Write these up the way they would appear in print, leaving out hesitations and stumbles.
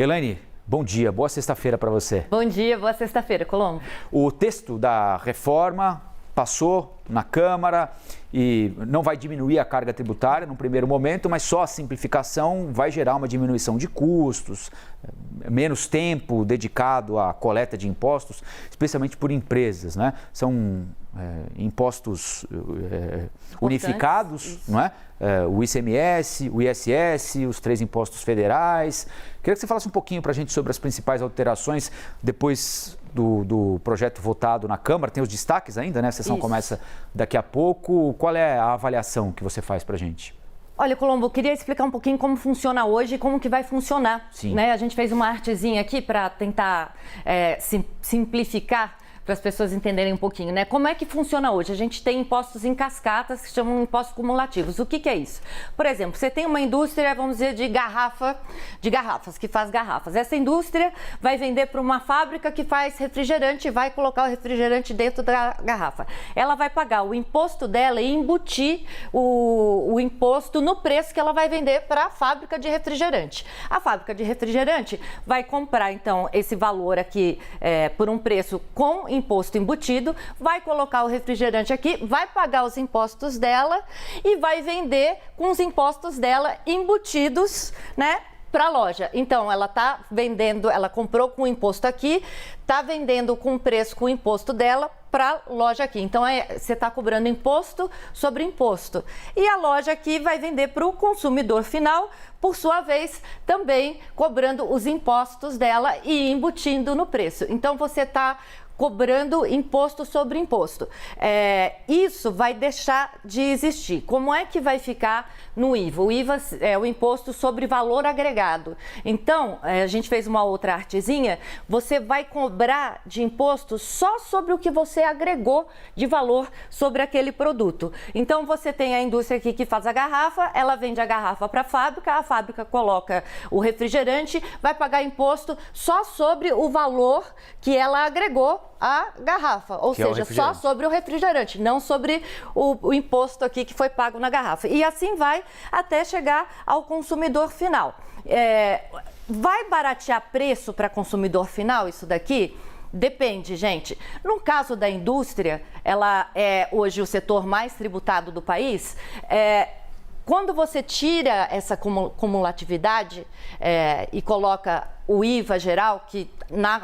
Elaine, bom dia, boa sexta-feira para você. Bom dia, boa sexta-feira, Colombo. O texto da reforma passou na Câmara e não vai diminuir a carga tributária no primeiro momento, mas só a simplificação vai gerar uma diminuição de custos, menos tempo dedicado à coleta de impostos, especialmente por empresas, né? São impostos unificados, não é? O ICMS, o ISS, os 3 impostos federais. Queria que você falasse um pouquinho para a gente sobre as principais alterações depois do projeto votado na Câmara. Tem os destaques ainda, né? A sessão começa daqui a pouco. Qual é a avaliação que você faz para a gente? Olha, Colombo, eu queria explicar um pouquinho como funciona hoje e como que vai funcionar. Sim. Né? A gente fez uma artezinha aqui para tentar simplificar, para as pessoas entenderem um pouquinho, né? Como é que funciona hoje? A gente tem impostos em cascatas, que chamam impostos cumulativos. O que é isso? Por exemplo, você tem uma indústria, vamos dizer, de garrafas, que faz garrafas. Essa indústria vai vender para uma fábrica que faz refrigerante e vai colocar o refrigerante dentro da garrafa. Ela vai pagar o imposto dela e embutir o imposto no preço que ela vai vender para a fábrica de refrigerante. A fábrica de refrigerante vai comprar, então, esse valor aqui por um preço com imposto embutido, vai colocar o refrigerante aqui, vai pagar os impostos dela e vai vender com os impostos dela embutidos, né, para a loja. Então, ela está vendendo, ela comprou com o imposto aqui, está vendendo com preço com o imposto dela para a loja aqui. Então, você está cobrando imposto sobre imposto. E a loja aqui vai vender para o consumidor final, por sua vez, também cobrando os impostos dela e embutindo no preço. Então, você está cobrando imposto sobre imposto. Isso vai deixar de existir. Como é que vai ficar no IVA? O IVA é o imposto sobre valor agregado. Então, a gente fez uma outra artezinha, você vai cobrar de imposto só sobre o que você agregou de valor sobre aquele produto. Então, você tem a indústria aqui que faz a garrafa, ela vende a garrafa para a fábrica coloca o refrigerante, vai pagar imposto só sobre o valor que ela agregou a garrafa, ou seja, só sobre o refrigerante, não sobre o imposto aqui que foi pago na garrafa. E assim vai até chegar ao consumidor final. Vai baratear preço para consumidor final isso daqui? Depende, gente. No caso da indústria, ela é hoje o setor mais tributado do país. Quando você tira essa cumulatividade e coloca o IVA geral, que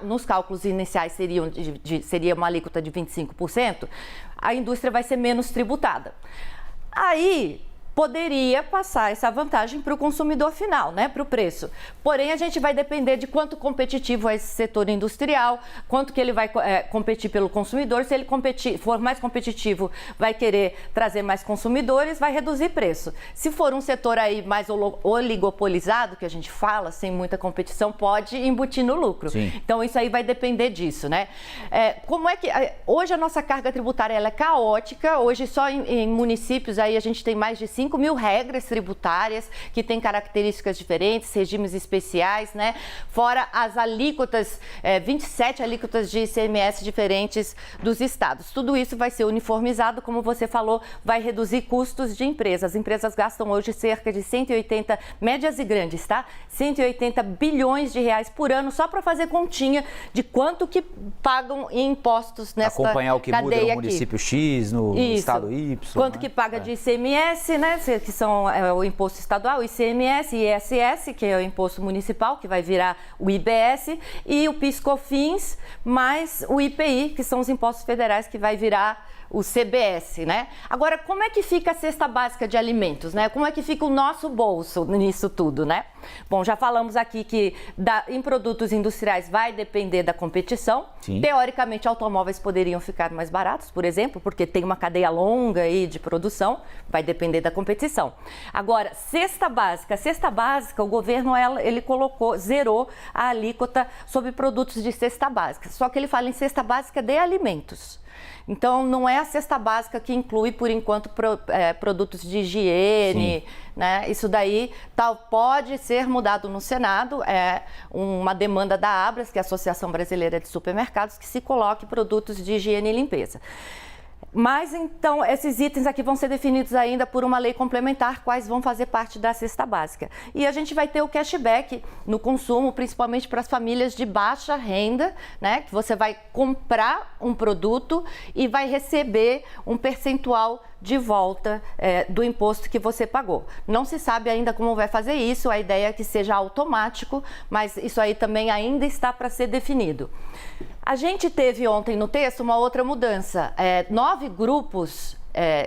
nos cálculos iniciais seria uma alíquota de 25%, a indústria vai ser menos tributada. Aí poderia passar essa vantagem para o consumidor final, né, para o preço. Porém, a gente vai depender de quanto competitivo é esse setor industrial, quanto que ele vai competir pelo consumidor. Se ele for mais competitivo, vai querer trazer mais consumidores, vai reduzir preço. Se for um setor aí mais oligopolizado, que a gente fala, sem muita competição, pode embutir no lucro. Sim. Então, isso aí vai depender disso, né? Como é que... Hoje a nossa carga tributária ela é caótica. Hoje só em municípios aí a gente tem mais de 5 mil regras tributárias que têm características diferentes, regimes especiais, né? Fora as alíquotas, 27 alíquotas de ICMS diferentes dos estados. Tudo isso vai ser uniformizado, como você falou, vai reduzir custos de empresas. As empresas gastam hoje cerca de 180, médias e grandes, tá? 180 bilhões de reais por ano só para fazer continha de quanto que pagam em impostos nessa cadeia. Acompanhar o que muda no município X, no estado Y. Quanto que paga de ICMS, né? Que são o imposto estadual, o ICMS, ISS, que é o imposto municipal, que vai virar o IBS, e o PIS/COFINS, mais o IPI, que são os impostos federais, que vai virar o CBS, né? Agora, como é que fica a cesta básica de alimentos, né? Como é que fica o nosso bolso nisso tudo, né? Bom, já falamos aqui que em produtos industriais vai depender da competição. Sim. Teoricamente, automóveis poderiam ficar mais baratos, por exemplo, porque tem uma cadeia longa aí de produção, vai depender da competição. Agora, cesta básica, o governo ele zerou a alíquota sobre produtos de cesta básica, só que ele fala em cesta básica de alimentos. Então, não é a cesta básica que inclui, por enquanto, produtos de higiene, né? Isso daí pode ser mudado no Senado, é uma demanda da ABRAS, que é a Associação Brasileira de Supermercados, que se coloque produtos de higiene e limpeza. Mas, então, esses itens aqui vão ser definidos ainda por uma lei complementar, quais vão fazer parte da cesta básica. E a gente vai ter o cashback no consumo, principalmente para as famílias de baixa renda, né? Que você vai comprar um produto e vai receber um percentual de volta do imposto que você pagou. Não se sabe ainda como vai fazer isso, a ideia é que seja automático, mas isso aí também ainda está para ser definido. A gente teve ontem no texto uma outra mudança. 9 grupos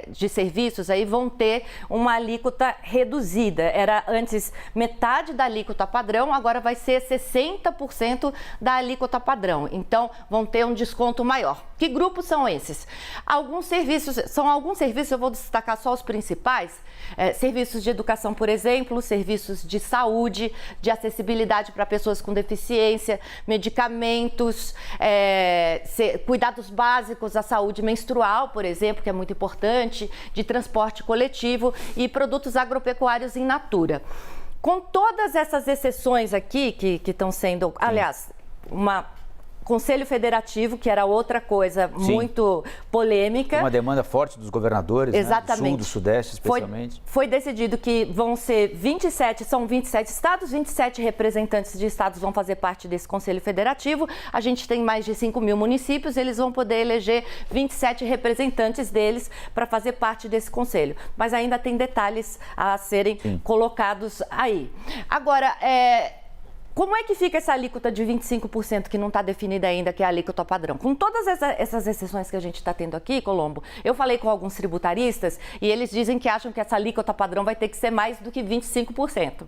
de serviços aí vão ter uma alíquota reduzida. Era antes metade da alíquota padrão, agora vai ser 60% da alíquota padrão. Então, vão ter um desconto maior. Que grupos são esses? Alguns serviços, eu vou destacar só os principais. Serviços de educação, por exemplo, serviços de saúde, de acessibilidade para pessoas com deficiência, medicamentos, cuidados básicos, a saúde menstrual, por exemplo, que é muito importante, de transporte coletivo e produtos agropecuários in natura. Com todas essas exceções aqui que estão sendo, aliás, Conselho Federativo, que era outra coisa muito polêmica. Uma demanda forte dos governadores, exatamente, né? Do Sul, do Sudeste, especialmente. Foi decidido que vão ser 27 estados, 27 representantes de estados vão fazer parte desse Conselho Federativo. A gente tem mais de 5 mil municípios, eles vão poder eleger 27 representantes deles para fazer parte desse conselho. Mas ainda tem detalhes a serem colocados aí. Agora, como é que fica essa alíquota de 25% que não está definida ainda, que é a alíquota padrão? Com todas essas exceções que a gente está tendo aqui, Colombo, eu falei com alguns tributaristas e eles dizem que acham que essa alíquota padrão vai ter que ser mais do que 25%.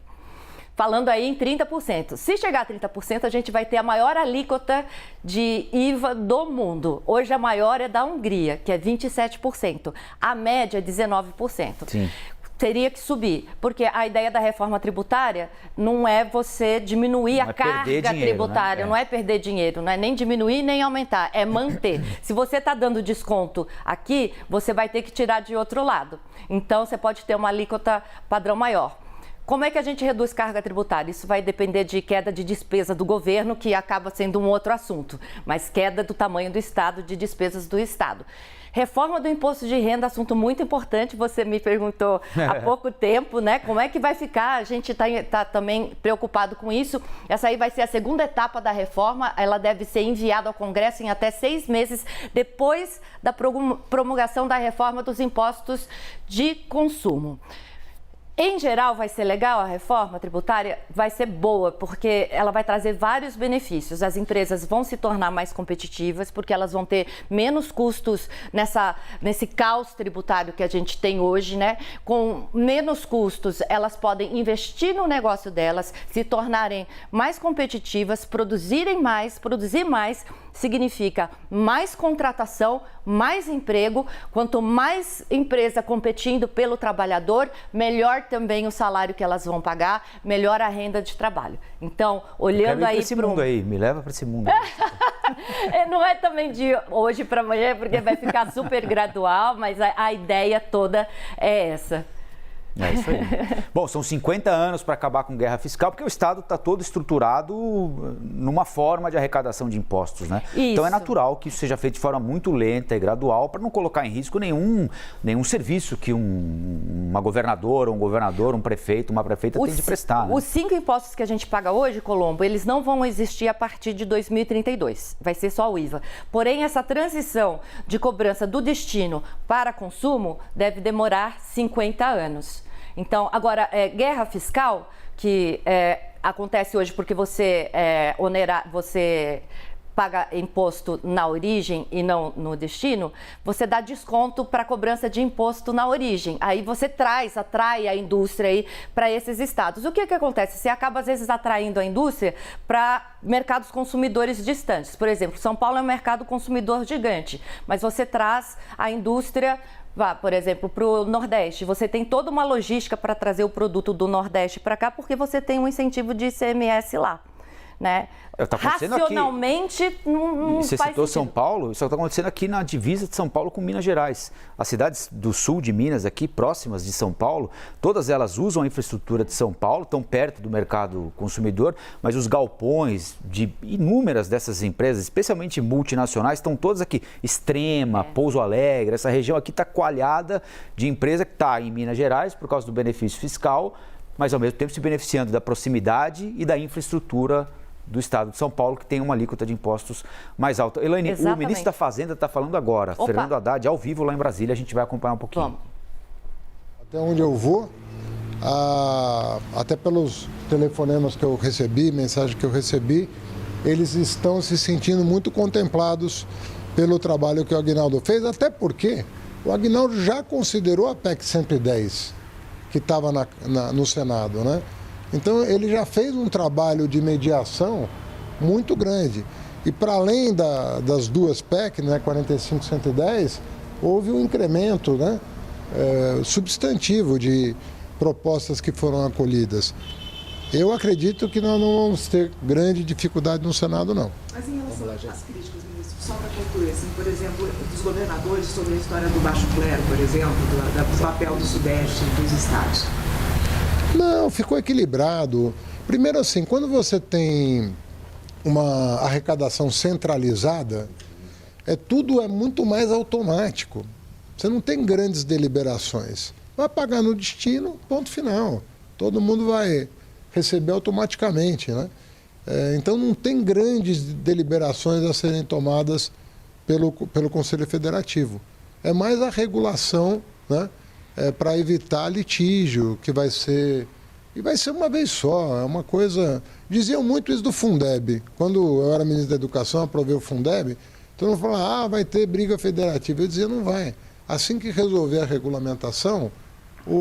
Falando aí em 30%. Se chegar a 30%, a gente vai ter a maior alíquota de IVA do mundo. Hoje a maior é da Hungria, que é 27%. A média é 19%. Sim. Teria que subir, porque a ideia da reforma tributária não é você diminuir a carga tributária, não é perder dinheiro, não é nem diminuir nem aumentar, é manter. Se você está dando desconto aqui, você vai ter que tirar de outro lado. Então, você pode ter uma alíquota padrão maior. Como é que a gente reduz carga tributária? Isso vai depender de queda de despesa do governo, que acaba sendo um outro assunto, mas queda do tamanho do Estado, de despesas do Estado. Reforma do imposto de renda, assunto muito importante, você me perguntou há pouco tempo, né? Como é que vai ficar? A gente está também preocupado com isso. Essa aí vai ser a segunda etapa da reforma, ela deve ser enviada ao Congresso em até 6 meses depois da promulgação da reforma dos impostos de consumo. Em geral, vai ser legal a reforma tributária? Vai ser boa, porque ela vai trazer vários benefícios. As empresas vão se tornar mais competitivas, porque elas vão ter menos custos nesse caos tributário que a gente tem hoje, né? Com menos custos, elas podem investir no negócio delas, se tornarem mais competitivas, produzir mais significa mais contratação, mais emprego. Quanto mais empresa competindo pelo trabalhor, melhor também o salário que elas vão pagar, melhor a renda de trabalho. Então, olhando aí para esse mundo aí, me leva para esse mundo aí. Não é também de hoje para amanhã, porque vai ficar super gradual, mas a ideia toda é essa. É isso aí. Bom, são 50 anos para acabar com guerra fiscal, porque o Estado está todo estruturado numa forma de arrecadação de impostos, né? Isso. Então é natural que isso seja feito de forma muito lenta e gradual para não colocar em risco nenhum serviço que uma governadora, um governador, um prefeito, uma prefeita tem de prestar. Né? Os 5 impostos que a gente paga hoje, Colombo, eles não vão existir a partir de 2032. Vai ser só o IVA. Porém, essa transição de cobrança do destino para consumo deve demorar 50 anos. Então, agora, guerra fiscal, que acontece hoje porque você paga imposto na origem e não no destino, você dá desconto para cobrança de imposto na origem. Aí você atrai a indústria aí para esses estados. O que acontece? Você acaba, às vezes, atraindo a indústria para mercados consumidores distantes. Por exemplo, São Paulo é um mercado consumidor gigante, mas você traz a indústria, por exemplo, para o Nordeste. Você tem toda uma logística para trazer o produto do Nordeste para cá, porque você tem um incentivo de ICMS lá. né? Tá Racionalmente, aqui, não você faz citou sentido. São Paulo, isso está acontecendo aqui na divisa de São Paulo com Minas Gerais. As cidades do sul de Minas, aqui próximas de São Paulo, todas elas usam a infraestrutura de São Paulo, estão perto do mercado consumidor, mas os galpões de inúmeras dessas empresas, especialmente multinacionais, estão todas aqui. Extrema, Pouso Alegre, essa região aqui está coalhada de empresa que está em Minas Gerais por causa do benefício fiscal, mas ao mesmo tempo se beneficiando da proximidade e da infraestrutura do estado de São Paulo, que tem uma alíquota de impostos mais alta. Elaine, o ministro da Fazenda está falando agora, Fernando Haddad, ao vivo lá em Brasília, a gente vai acompanhar um pouquinho. Vamos. Até onde eu vou, até pelos telefonemas que eu recebi, mensagens que eu recebi, eles estão se sentindo muito contemplados pelo trabalho que o Aguinaldo fez, até porque o Aguinaldo já considerou a PEC 110, que estava no Senado, né? Então, ele já fez um trabalho de mediação muito grande. E para além das duas PEC, né, 45 e 110, houve um incremento, né, substantivo de propostas que foram acolhidas. Eu acredito que nós não vamos ter grande dificuldade no Senado, não. Mas em relação às críticas, ministro, só para concluir, assim, por exemplo, dos governadores sobre a história do baixo clero, por exemplo, do papel do Sudeste dos estados. Não, ficou equilibrado. Primeiro assim, quando você tem uma arrecadação centralizada, tudo é muito mais automático. Você não tem grandes deliberações. Vai pagar no destino, ponto final. Todo mundo vai receber automaticamente, né? Então não tem grandes deliberações a serem tomadas pelo Conselho Federativo. É mais a regulação, né? Para evitar litígio, que vai ser... E vai ser uma vez só, é uma coisa... Diziam muito isso do Fundeb. Quando eu era ministro da Educação, aprovei o Fundeb, todo mundo falava, vai ter briga federativa. Eu dizia, não vai. Assim que resolver a regulamentação,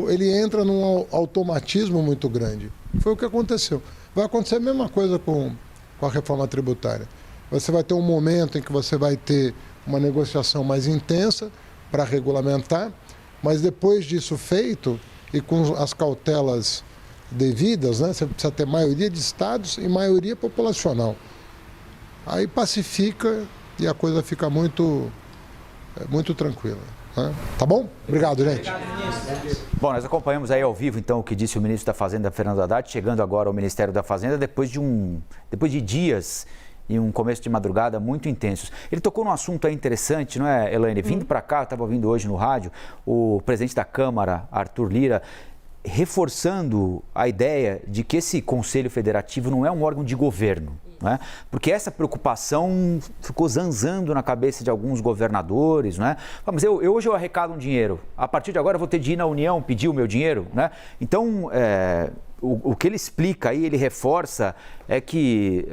ele entra num automatismo muito grande. Foi o que aconteceu. Vai acontecer a mesma coisa com a reforma tributária. Você vai ter um momento em que você vai ter uma negociação mais intensa para regulamentar, mas depois disso feito, e com as cautelas devidas, né, você precisa ter maioria de estados e maioria populacional. Aí pacifica e a coisa fica muito tranquila. Né? Tá bom? Obrigado, gente. Bom, nós acompanhamos aí ao vivo, então, o que disse o ministro da Fazenda, Fernando Haddad, chegando agora ao Ministério da Fazenda depois de dias e um começo de madrugada muito intensos. Ele tocou num assunto aí interessante, não é, Elaine? Vindo para cá, estava ouvindo hoje no rádio, o presidente da Câmara, Arthur Lira, reforçando a ideia de que esse Conselho Federativo não é um órgão de governo. Né? Porque essa preocupação ficou zanzando na cabeça de alguns governadores. Né? Mas hoje eu arrecado um dinheiro, a partir de agora eu vou ter de ir na União pedir o meu dinheiro. Né? Então, o que ele explica aí, ele reforça, é que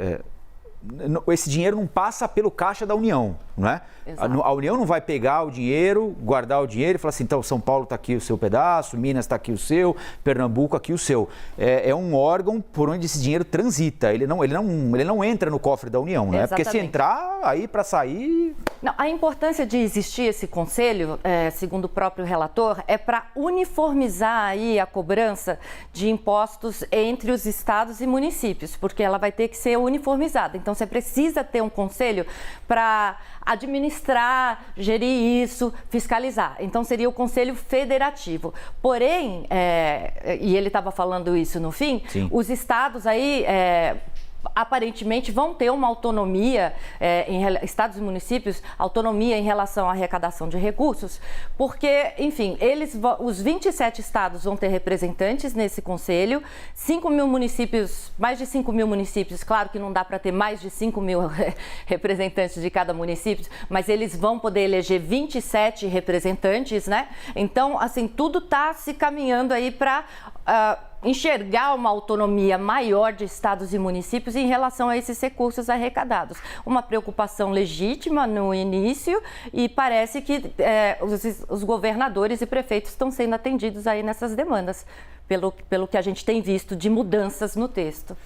esse dinheiro não passa pelo caixa da União, não é? A União não vai pegar o dinheiro, guardar o dinheiro e falar assim, então São Paulo está aqui o seu pedaço, Minas está aqui o seu, Pernambuco aqui o seu. É um órgão por onde esse dinheiro transita, ele não entra no cofre da União, né? Porque se entrar, aí para sair... Não, a importância de existir esse conselho, segundo o próprio relator, é para uniformizar aí a cobrança de impostos entre os estados e municípios, porque ela vai ter que ser uniformizada. Então, você precisa ter um conselho para administrar, gerir isso, fiscalizar. Então, seria o Conselho Federativo. Porém, e ele estava falando isso no fim, Sim. Os estados aí... aparentemente vão ter uma autonomia, estados e municípios, autonomia em relação à arrecadação de recursos, porque, enfim, os 27 estados vão ter representantes nesse conselho, 5 mil municípios, mais de 5 mil municípios, claro que não dá para ter mais de 5 mil representantes de cada município, mas eles vão poder eleger 27 representantes, né? Então, assim, tudo está se caminhando aí para... enxergar uma autonomia maior de estados e municípios em relação a esses recursos arrecadados. Uma preocupação legítima no início e parece que os governadores e prefeitos estão sendo atendidos aí nessas demandas, pelo que a gente tem visto de mudanças no texto.